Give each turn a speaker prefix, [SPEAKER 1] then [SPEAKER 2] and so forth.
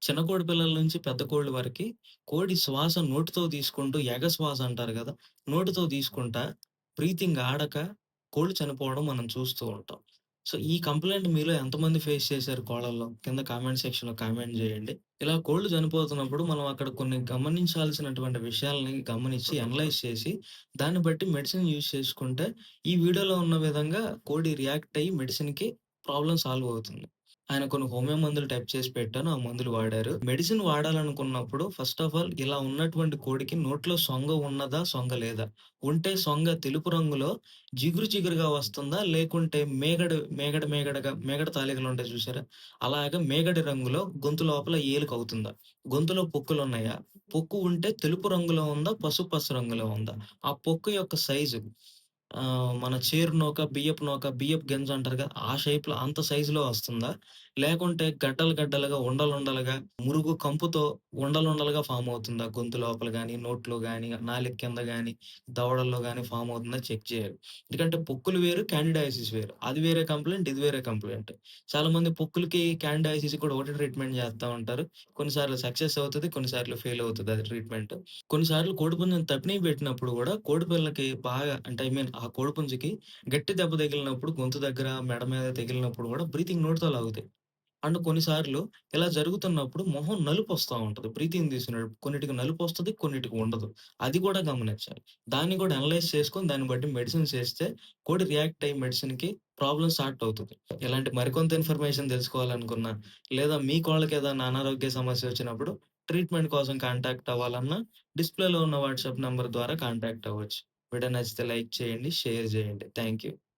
[SPEAKER 1] చిన్న కోడి పిల్లల నుంచి పెద్ద కోళ్ళ వరకి కోడి శ్వాస నోటితో తీసుకుంటూ ఎగశ్వాస అంటారు గదా! నోటితో తీసుకుంటా బ్రీతింగ్ ఆడక కోళ్ళు చనిపోవడం మనం చూస్తూ ఉంటాం. సో, ఈ కంప్లెయింట్ మీలో ఎంతమంది ఫేస్ చేశారు కోళ్ళల్లో? కింద కామెంట్ సెక్షన్‌లో కామెంట్ జేయండి. ఇలా కోళ్ళు చనిపోతున్నప్పుడు మనం అక్కడ కొన్ని గమనించాల్సినటువంటి విషయాల్ని గమనించి అనలైజ్ చేసి, దాన్ని బట్టి మెడిసిన్ యూజ్ చేసుకుంటే, ఈ వీడియోలో ఉన్న విధంగా కోడి రియాక్ట్ అయ్యి మెడిసిన్‌కి ప్రాబ్లమ్ సాల్వ్ అవుతుంది. ఆయన కొన్ని హోమియో మందులు టైప్ చేసి పెట్టాను. ఆ మందులు వాడారు. మెడిసిన్ వాడాలనుకున్నప్పుడు ఫస్ట్ ఆఫ్ ఆల్ ఇలా ఉన్నటువంటి కోడికి నోట్లో సొంగ ఉన్నదా? సొంగ లేదా? ఉంటే సొంగ తెలుపు రంగులో జిగురు జిగురుగా వస్తుందా? లేకుంటే మేగడ తాలికలుంటాయి చూసారా? అలాగా మేగడి రంగులో గొంతు లోపల ఏలుకవుతుందా? గొంతులో పొక్కులున్నాయా? పొక్కు ఉంటే తెలుపు రంగులో ఉందా? పసుపు పచ్చ రంగులో ఉందా? ఆ పొక్కు యొక్క సైజు మన చేరు నూక, బియ్యపు గింజ అంటారు కదా! ఆ షేప్‌లో అంత సైజులో వస్తుందా? లేకుంటే గడ్డలుగా, ఉండలుండలుగా, మురుగు కంపుతో ఉండలుండలుగా ఫార్మ్ అవుతుందా? గొంతు లోపల గాని, నోట్లో గాని, నాలుక కింద గాని, దవడల్లో గాని ఫార్మ్ అవుతుందా చెక్ చేయాలి. ఎందుకంటే పొక్కులు వేరు, క్యాండిడియాసిస్ వేరు. అది వేరే కంప్లెయింట్, ఇది వేరే కంప్లెయింట్. చాలామంది పొక్కులకి, క్యాండిడియాసిస్‌కి కూడా ఒకటే ట్రీట్మెంట్ చేస్తా ఉంటారు. కొన్నిసార్లు సక్సెస్ అవుతది, కొన్నిసార్లు ఫెయిల్ అవుతది అది ట్రీట్మెంట్. కొన్నిసార్లు కోడిపుంజుని తప్పిని పెట్టినప్పుడు గూడా కోడిపిల్లకి బాగా అంటే ఐ మీన్ ఆ కోడిపుంజుకి గట్టి దెబ్బ తగిలినప్పుడు గొంతు దగ్గర, మెడ మీద తగిలినప్పుడు గూడా బ్రీతింగ్ నోటితో లాగుతాయి. అండ్ కొన్నిసార్లు ఇలా జరుగుతున్నప్పుడు మొహం నలుపొస్తా ఉంటది. బ్రీతింగ్ తీసినప్పుడు. కొన్నిటికి నలుపొస్తది, కొన్నిటికి ఉండదు. అది గూడా గమనించాలి. దాన్ని గూడా అనలైజ్ చేసుకొని దాన్ని బట్టి మెడిసిన్స్ ఏస్తే కోడి రియాక్ట్ అయ్యి మెడిసిన్‌కి ప్రాబ్లమ్ సార్ట్ అవుతది. ఇలాంటి మరికొంత ఇన్ఫర్మేషన్ తెలుసుకోవాలనుకున్నా, లేదా మీ కోళ్ళకేదైనా అనారోగ్య సమస్య వచ్చినప్పుడు ట్రీట్మెంట్ కోసం కాంటాక్ట్ అవ్వాలన్నా డిస్‌ప్లేలో ఉన్న వాట్సాప్ నంబర్ ద్వారా కాంటాక్ట్ అవ్వచ్చు. వీడియో నచ్చితే లైక్ చేయండి, షేర్ చేయండి. Thank you.